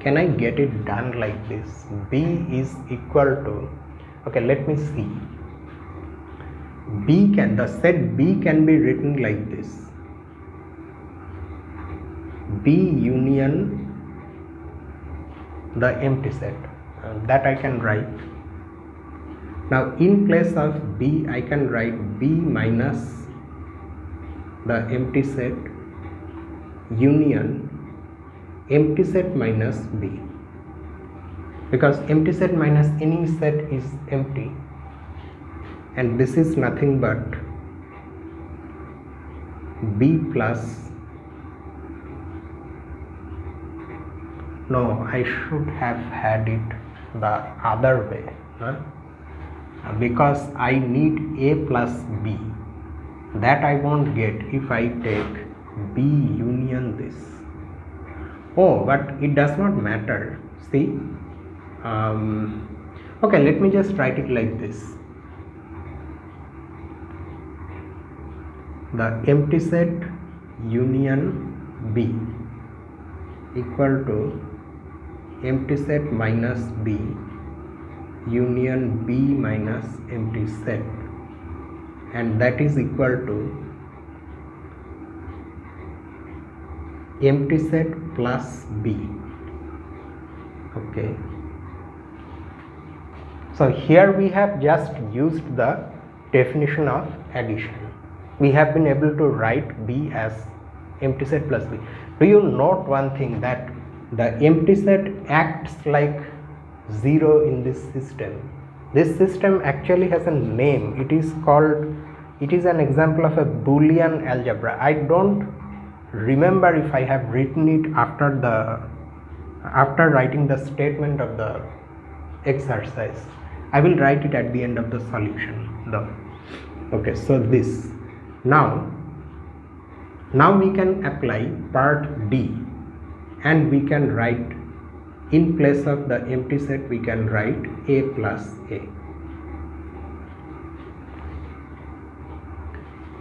can I get it done like this? B is equal to, okay, let me see. The set B can be written like this. B union the empty set, that I can write. Now in place of B I can write B minus the empty set union empty set minus B, because empty set minus any set is empty, and this is nothing but B plus, no, I should have had it the other way, because I need A plus B, that I won't get if I take B union this. Oh, but it does not matter, see. Okay, let me just write it like this. The empty set union B equal to empty set minus B union B minus empty set, and that is equal to empty set plus B. Okay, so here we have just used the definition of addition. We have been able to write B as empty set plus B. Do you note one thing, that the empty set acts like 0 in this system? This system actually has a name. It is an example of a Boolean algebra. I don't remember if I have written it after writing the statement of the exercise. I will write it at the end of the solution though. Okay, so this now we can apply part D, and we can write, in place of the empty set we can write A plus A.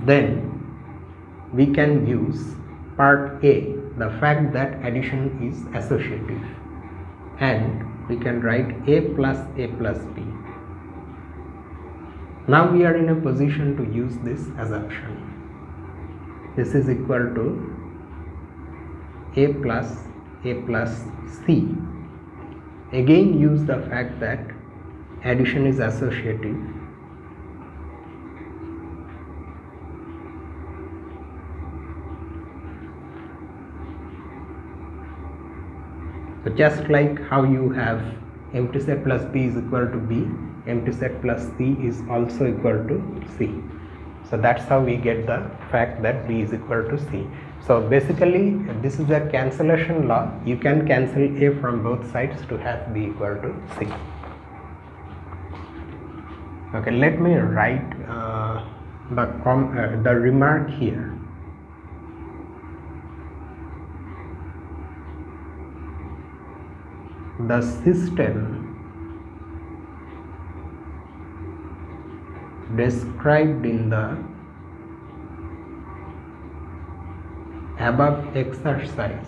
Then we can use part A, the fact that addition is associative, and we can write A plus B. Now we are in a position to use this assumption. This is equal to A plus C. Again use the fact that addition is associative, so just like how you have empty set plus B is equal to B, empty set plus C is also equal to C. So that's how we get the fact that B is equal to C. So basically this is a cancellation law. You can cancel A from both sides to have B equal to C. Okay, let me write the remark here. The system described in the above exercise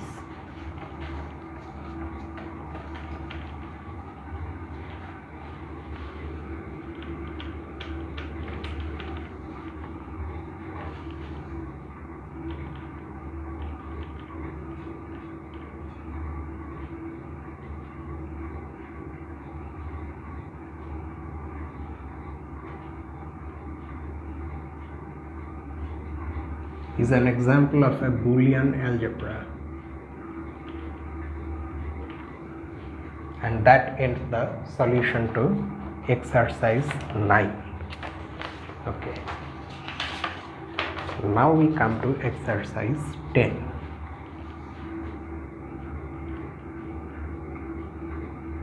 is an example of a Boolean algebra, and that ends the solution to exercise 9. Okay, now we come to exercise 10.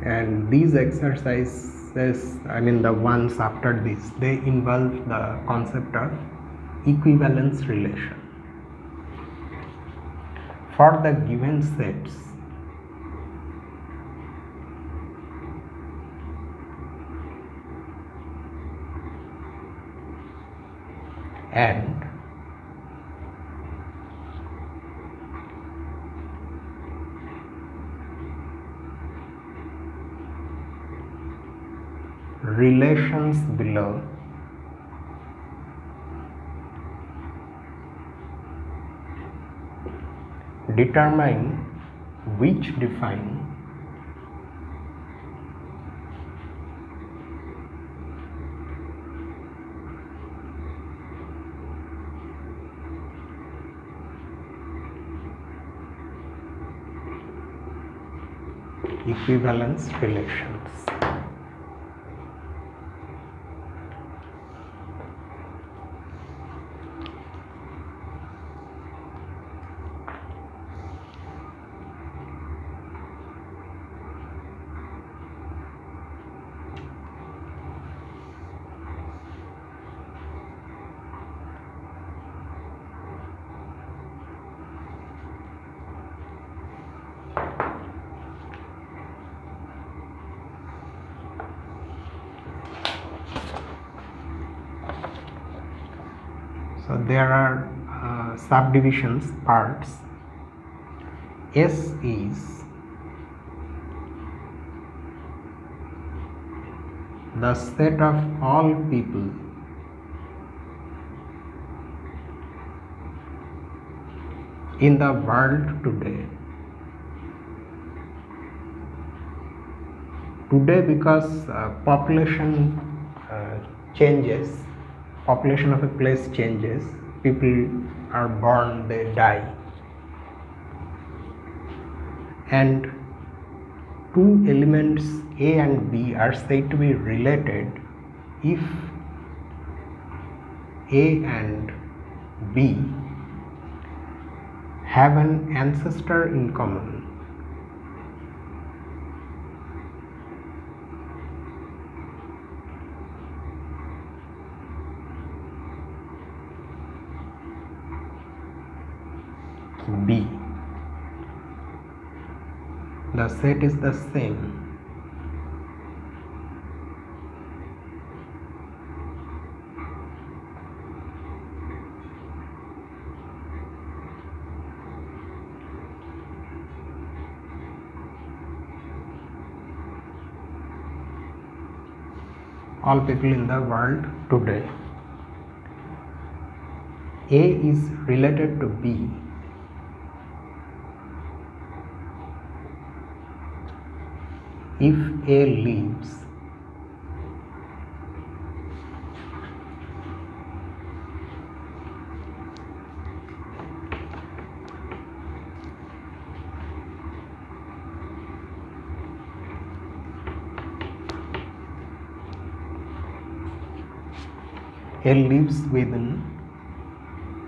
And these exercises, the ones after this, they involve the concept of equivalence relation. For the given sets, and relations below determine which define equivalence relations. So there are subdivisions, parts. S is the set of all people in the world today. Today, because population changes, population of a place changes, people are born, they die, and two elements A and B are said to be related if A and B have an ancestor in common. B. The set is the same. All people in the world today. A is related to B if A leaves A lives within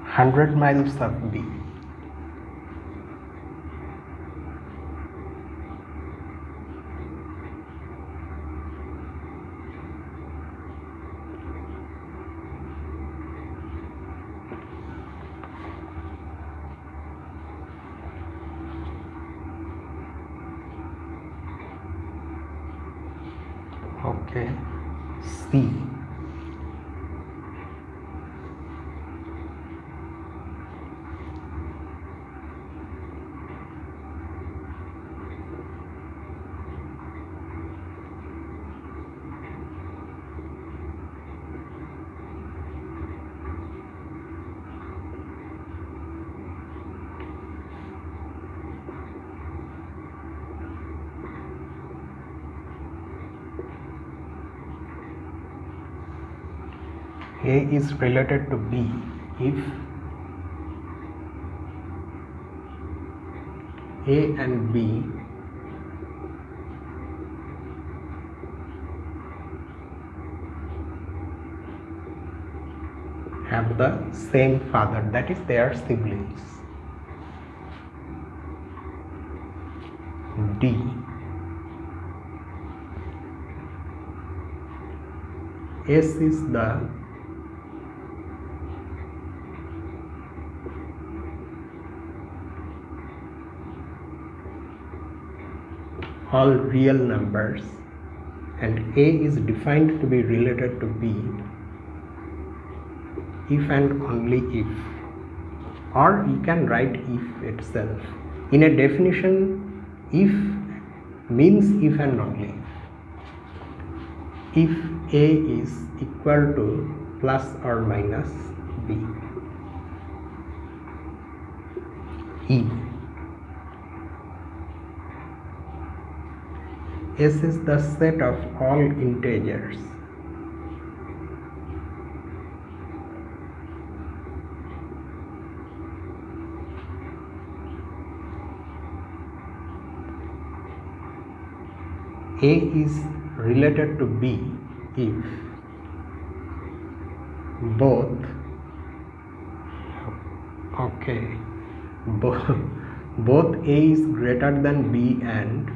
100 miles of B. Okay, C. A is related to B if A and B have the same father, that is, they are siblings. D. S is the all real numbers, and A is defined to be related to B if and only if, or you can write if itself. In a definition, if means if and only if A is equal to plus or minus B. E. S is the set of all integers A is related to B if both both A is greater than B and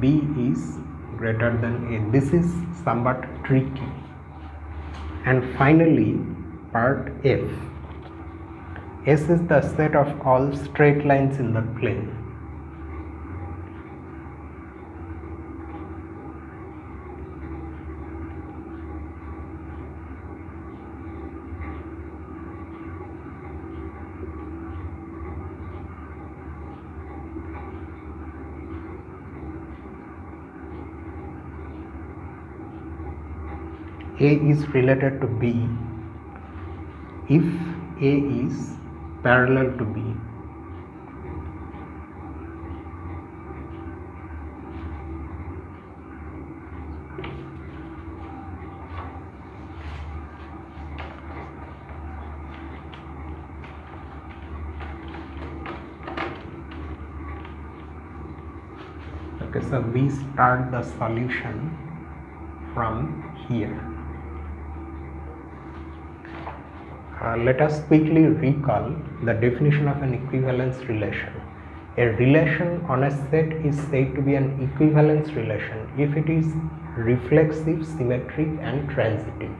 B is greater than A. This is somewhat tricky. And finally, part F. S is the set of all straight lines in the plane. A is related to B if A is parallel to B. Okay, so we start the solution from here. Let us quickly recall the definition of an equivalence relation. A relation on a set is said to be an equivalence relation if it is reflexive, symmetric, and transitive.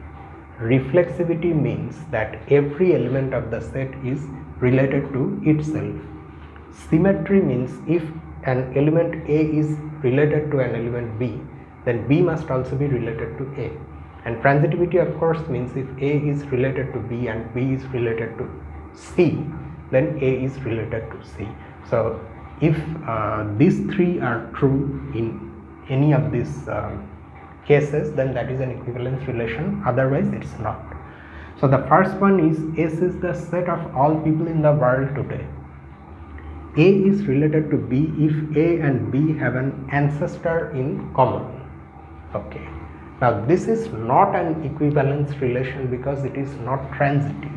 Reflexivity means that every element of the set is related to itself. Symmetry means if an element A is related to an element B, then B must also be related to A. And transitivity, of course, means if A is related to B and B is related to C, then A is related to C. So if these three are true in any of these cases, then that is an equivalence relation, otherwise it's not. So the first one is S is the set of all people in the world today. A is related to B if A and B have an ancestor in common. Okay. Now this is not an equivalence relation because it is not transitive.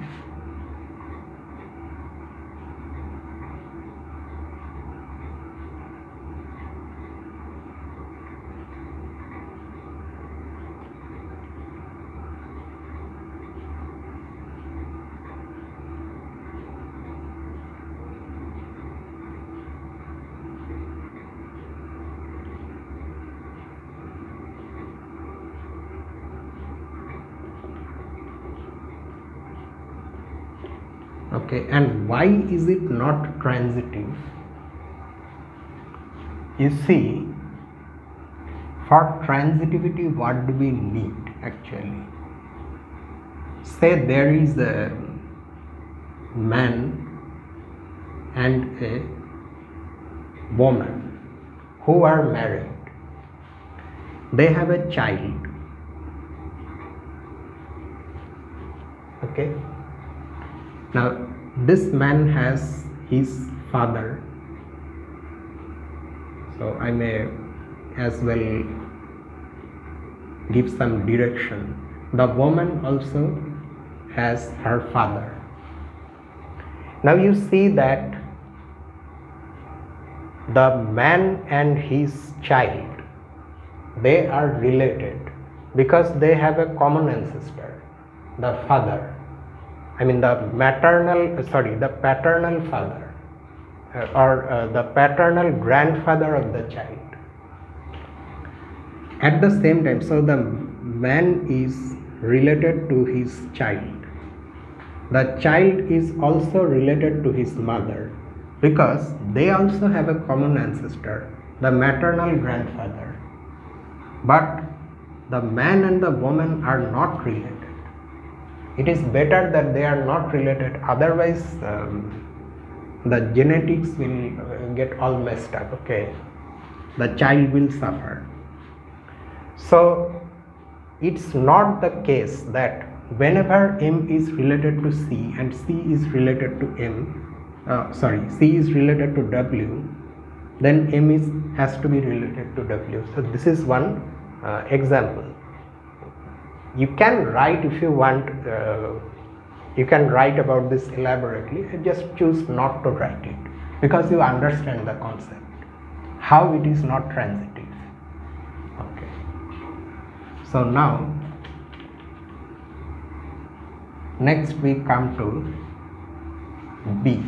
Okay, and why is it not transitive? You see, for transitivity, what do we need actually? Say there is a man and a woman who are married. They have a child. Okay. Now this man has his father, so I may as well give some direction. The woman also has her father. Now you see that the man and his child, they are related because they have a common ancestor, the father. I mean the paternal father or the paternal grandfather of the child. At the same time, so the man is related to his child. The child is also related to his mother because they also have a common ancestor, the maternal grandfather. But the man and the woman are not related. It is better that they are not related, otherwise the genetics will get all messed up. Okay, the child will suffer. So it's not the case that whenever M is related to C and C is related to C is related to W, then M has to be related to W. So this is one example. You can write, if you want, you can write about this elaborately. Just choose not to write it because you understand the concept, how it is not transitive. Okay. So now, next we come to B.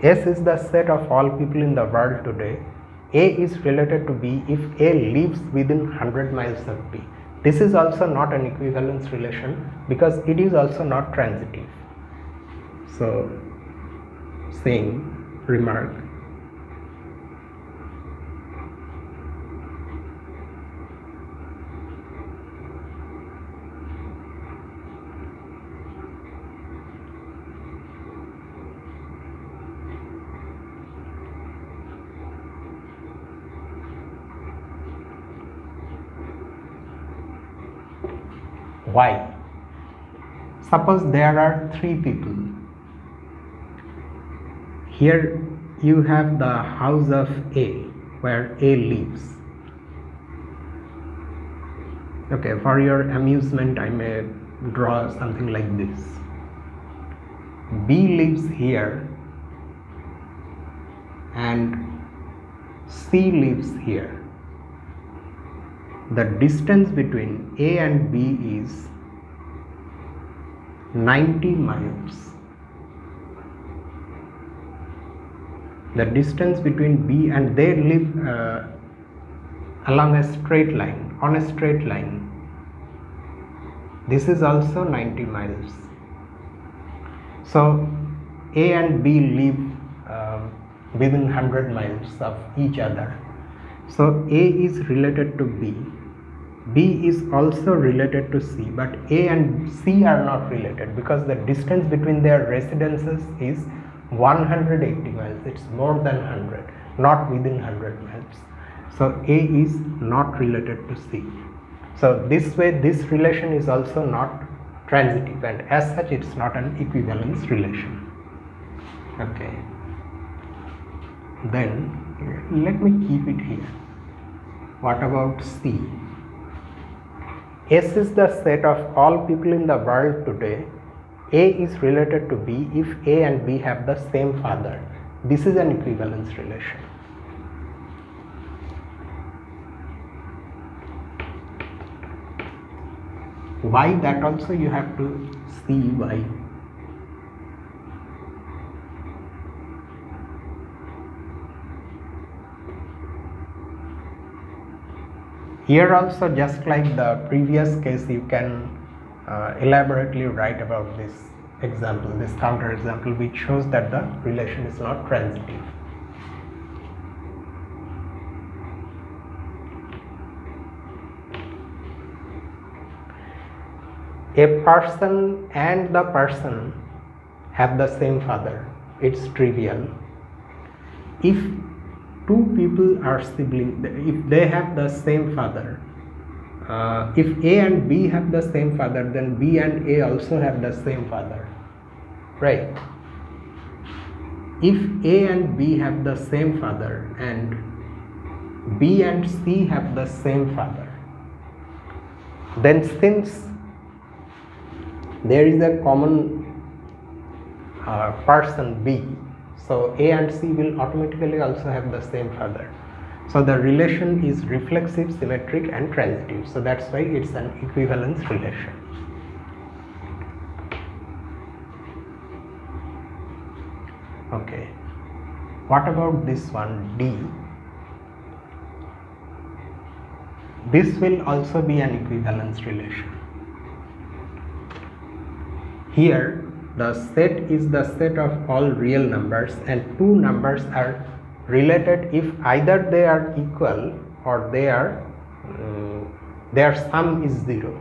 S is the set of all people in the world today. A is related to B if A lives within 100 miles of B. This is also not an equivalence relation because it is also not transitive. So, same remark. Why? Suppose there are three people. Here you have the house of A, where A lives. Okay, for your amusement I may draw something like this. B lives here and C lives here. The distance between A and B is 90 miles. The distance between B and they live along a straight line, on a straight line. This is also 90 miles. So A and B live within 100 miles of each other. So A is related to B. B is also related to C, but A and C are not related because the distance between their residences is 180 miles. It's more than 100, not within 100 miles. So A is not related to C. So this way this relation is also not transitive, and as such it's not an equivalence relation. Okay. Then let me keep it here. What about C? S is the set of all people in the world today. A is related to B if A and B have the same father. This is an equivalence relation. Why? That also you have to see why. Here also, just like the previous case, you can elaborately write about this example, this counter example, which shows that the relation is not transitive. A person and the person have the same father. It's trivial. If two people are siblings, if they have the same father, if A and B have the same father, then B and A also have the same father, right? If A and B have the same father and B and C have the same father, then since there is a common person B, so A and C will automatically also have the same father. So the relation is reflexive, symmetric and transitive. So that's why it's an equivalence relation. Okay. What about this one, D? This will also be an equivalence relation. Here the set is the set of all real numbers, and two numbers are related if either they are equal or their sum is 0.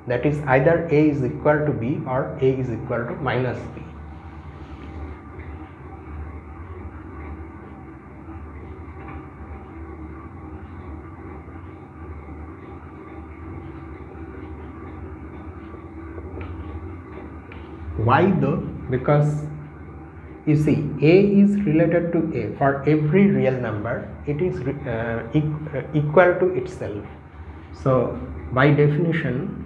That is, either A is equal to B or A is equal to minus B. why though? Because you see, A is related to A. For every real number, it is equal to itself. So by definition,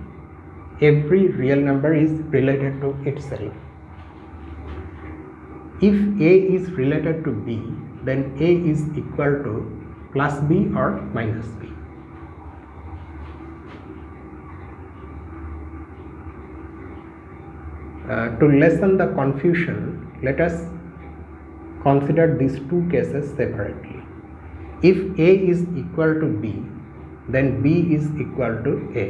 every real number is related to itself. If A is related to B, then A is equal to plus B or minus B. To lessen the confusion, let us consider these two cases separately. If A is equal to B, then B is equal to A.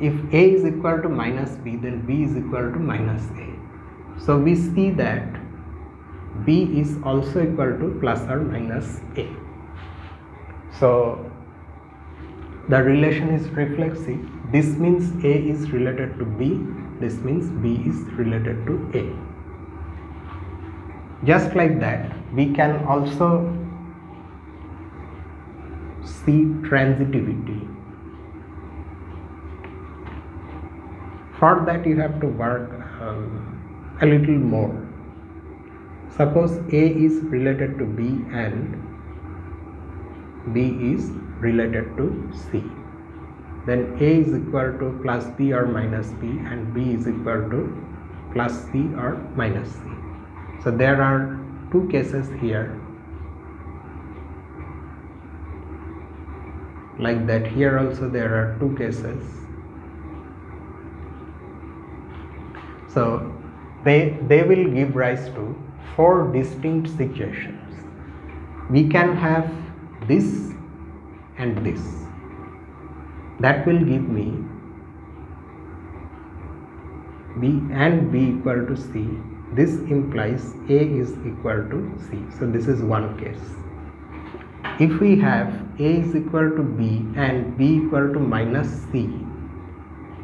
If A is equal to minus B, then B is equal to minus A. So we see that B is also equal to plus or minus A. So the relation is reflexive. This means A is related to B. This means B is related to A. Just like that, we can also see transitivity. For that, you have to work a little more. Suppose A is related to B and B is related to C. Then A is equal to plus B or minus B and B is equal to plus C or minus C. So there are two cases here. Like that, here also there are two cases. So they will give rise to four distinct situations. We can have this and this. That will give me B and B equal to C. This implies A is equal to C. So this is one case. If we have A is equal to B and B equal to minus C,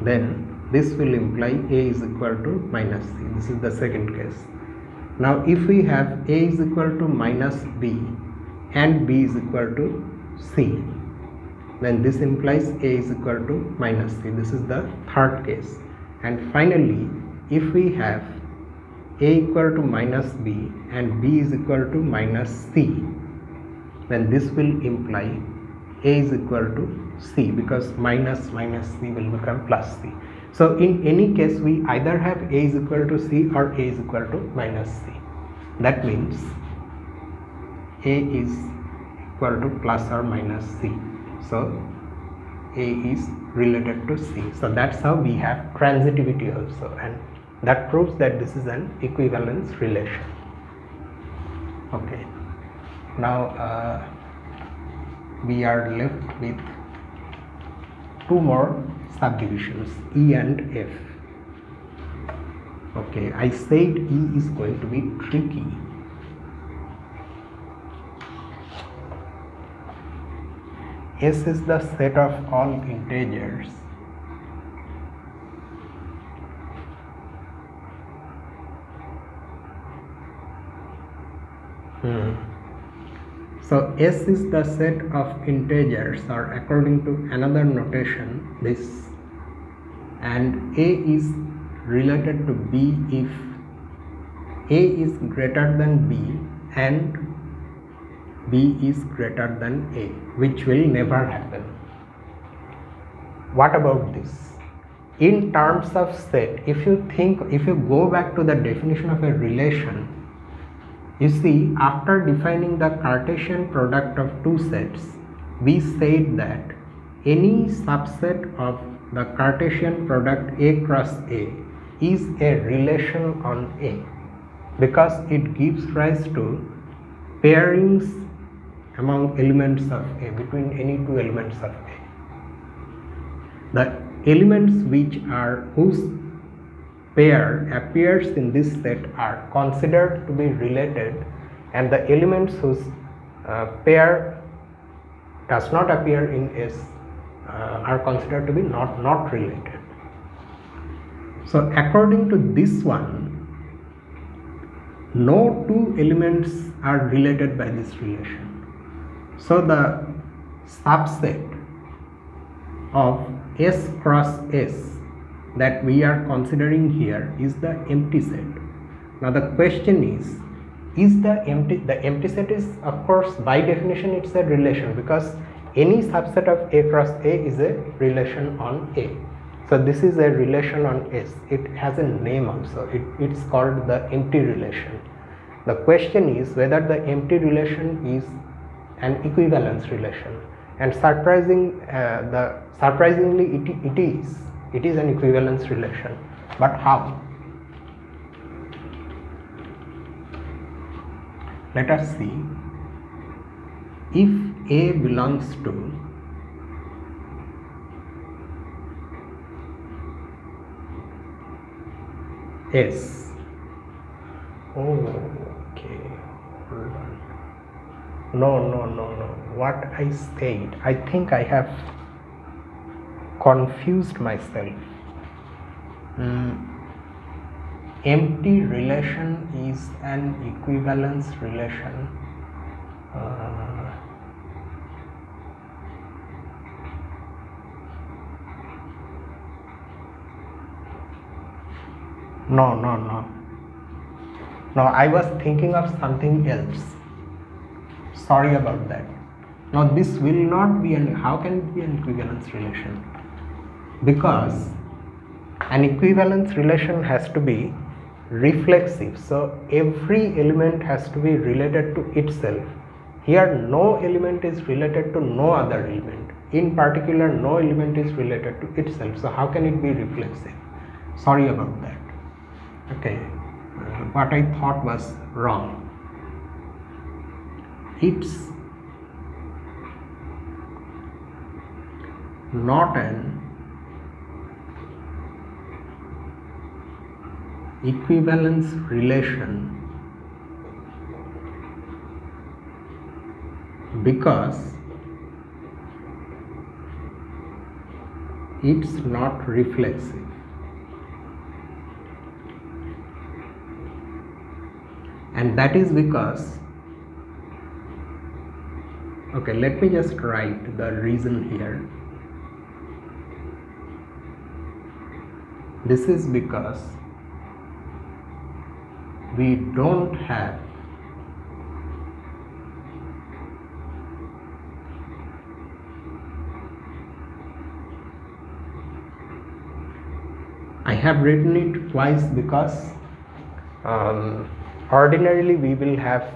then this will imply A is equal to minus C. This is the second case. Now if we have A is equal to minus B and B is equal to C, then this implies A is equal to minus C. This is the third case. And finally, if we have A equal to minus B and B is equal to minus C, then this will imply A is equal to C, because minus minus C will become plus C. So in any case, we either have A is equal to C or A is equal to minus C. That means A is equal to plus or minus C. So A is related to C. So that's how we have transitivity also, and that proves that this is an equivalence relation. Okay. Now we are left with two more subdivisions, E and F. Okay, I said E is going to be tricky. S is the set of all integers. So S is the set of integers, or according to another notation, this, and A is related to B if A is greater than B and B is greater than A, which will never happen. What about this? In terms of set, if you go back to the definition of a relation, you see, after defining the Cartesian product of two sets, we said that any subset of the Cartesian product A cross A is a relation on A, because it gives rise to pairings among elements of A, between any two elements of A. The elements whose pair appears in this set are considered to be related, and the elements whose pair does not appear in S are considered to be not related. So according to this one, no two elements are related by this relation. So the subset of S cross S that we are considering here is the empty set. Now the question is the empty set is, of course, by definition it's a relation, because any subset of A cross A is a relation on A. So this is a relation on S. It has a name also. It's called the empty relation. The question is whether the empty relation is an equivalence relation, and surprisingly it is an equivalence relation. But how? Let us see. If A belongs to S. Okay, hold on. No. What I said, I think I have confused myself. Empty relation is an equivalence relation. No, I was thinking of something else. Sorry about that. Now this will not be how can it be an equivalence relation? Because an equivalence relation has to be reflexive. So every element has to be related to itself. Here no element is related to no other element. In particular, no element is related to itself. So how can it be reflexive? Sorry about that. Okay, what I thought was wrong. It's not an equivalence relation because it's not reflexive. And that is because, okay, let me just write the reason here. This is because we don't have I have written it twice because ordinarily we will have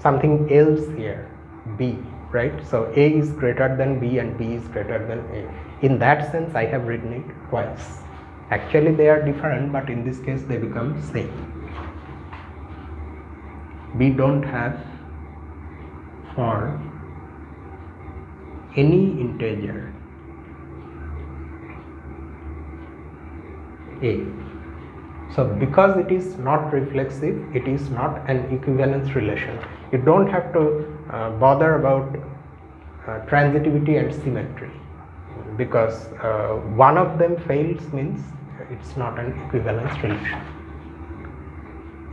something else here, B, right? So A is greater than B and B is greater than A. In that sense, I have written it twice. Actually, they are different, but in this case, they become same. We don't have for any integer A. So because it is not reflexive, it is not an equivalence relation. You don't have to bother about transitivity and symmetry, because one of them fails means it's not an equivalence relation.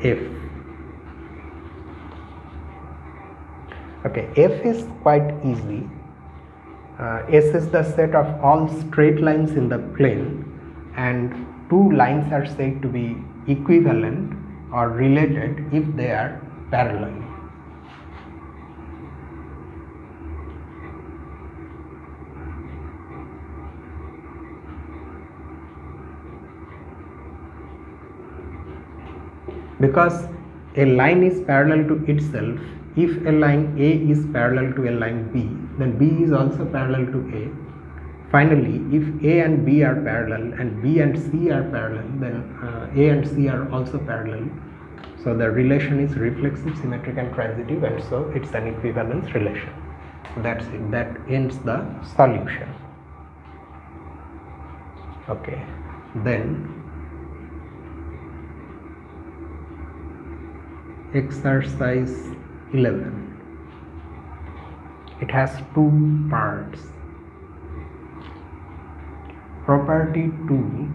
F. Okay, F is quite easy. S is the set of all straight lines in the plane, and two lines are said to be equivalent or related if they are parallel. Because a line is parallel to itself, if a line A is parallel to a line B, then B is also parallel to A. Finally, if A and B are parallel and B and C are parallel, then A and C are also parallel. So the relation is reflexive, symmetric and transitive, and so it's an equivalence relation. That's it. That ends the solution. Okay. Then exercise 11. It has two parts. Property 2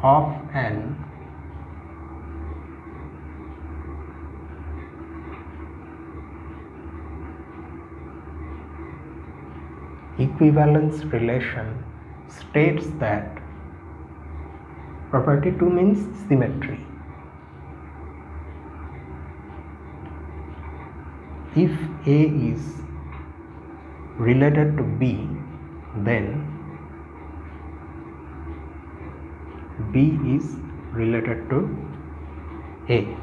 of an equivalence relation states that property 2 means symmetry. If A is related to B, then B is related to A.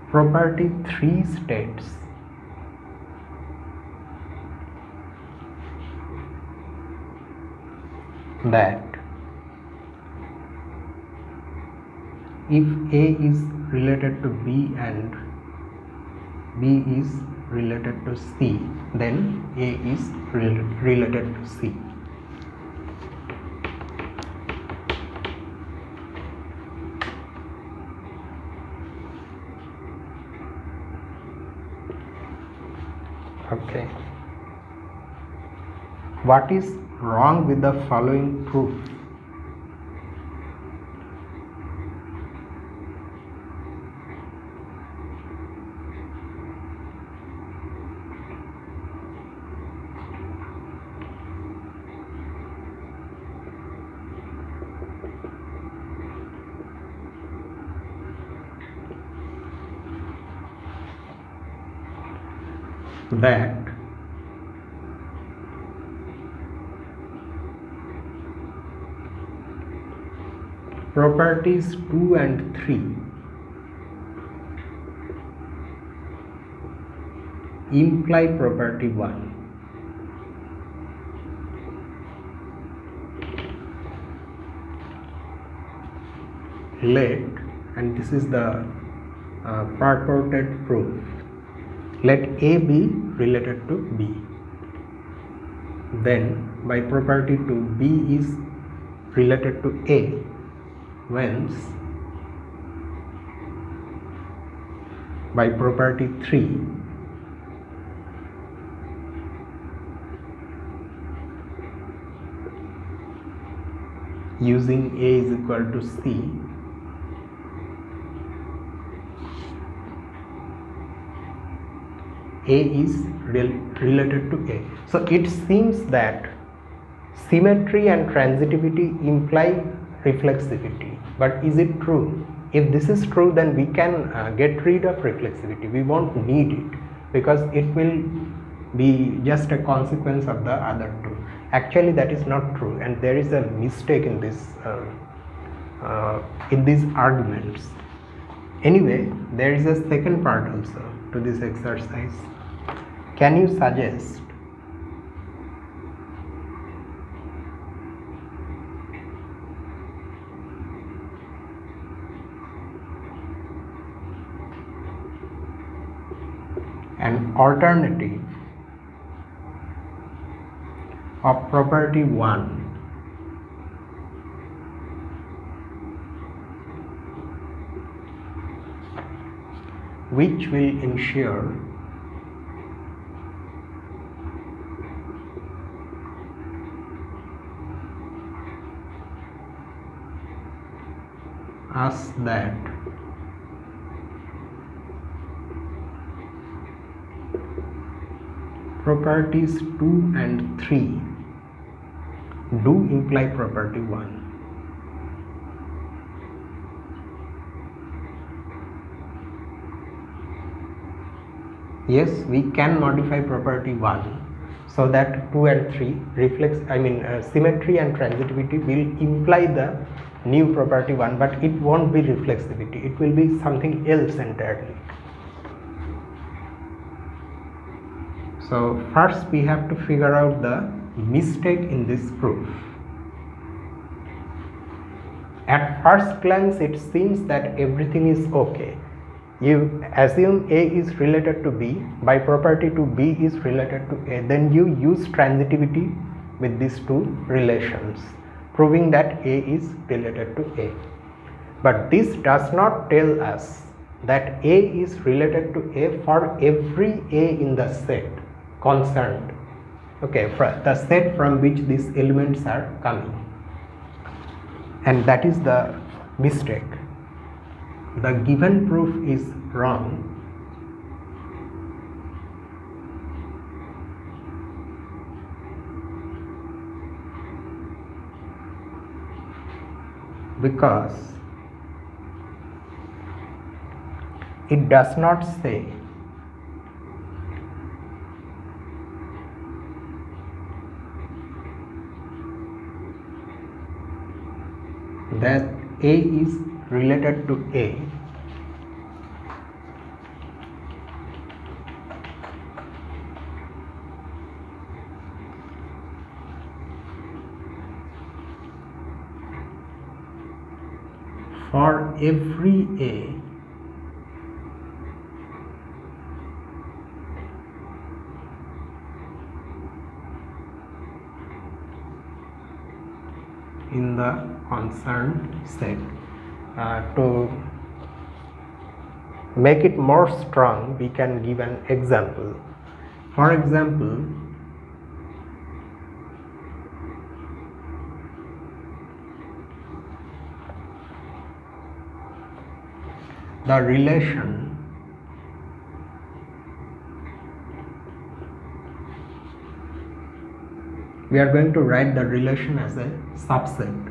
Property 3 states that if A is related to B and B is related to C, then A is related to C. Okay. What is wrong with the following proof? That properties 2 and 3 imply property 1. Let, and this is the purported proof, let A be related to B. Then by property 2, B is related to A, whence by property 3, using A is equal to C, A is related to A. So it seems that symmetry and transitivity imply reflexivity. But is it true? If this is true, then we can get rid of reflexivity. We won't need it because it will be just a consequence of the other two. Actually, that is not true, and there is a mistake in this in these arguments. Anyway, there is a second part also to this exercise. Can you suggest an alternative of property 1 which will ensure us that properties 2 and 3 do imply property 1. Yes, we can modify property 1 so that 2 and 3 symmetry and transitivity will imply the new property 1, but it won't be reflexivity, it will be something else entirely. So first we have to figure out the mistake in this proof. At first glance it seems that everything is okay. You assume A is related to B, by property 2 B is related to A, then you use transitivity with these two relations, proving that A is related to A. But this does not tell us that A is related to A for every A in the set concerned, okay, the set from which these elements are coming, and that is the mistake. The given proof is wrong because it does not say that A is related to A for every A in the concerned set. To make it more strong, we can give an example. For example, the relation we are going to write the relation as a subset.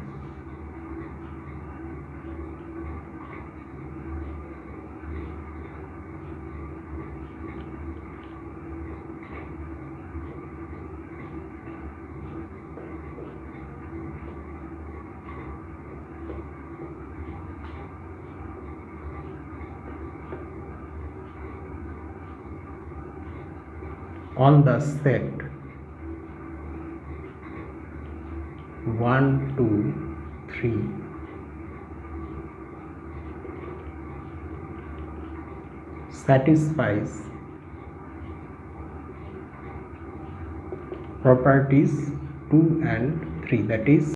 On the set 1, 2, 3 satisfies properties 2 and 3, that is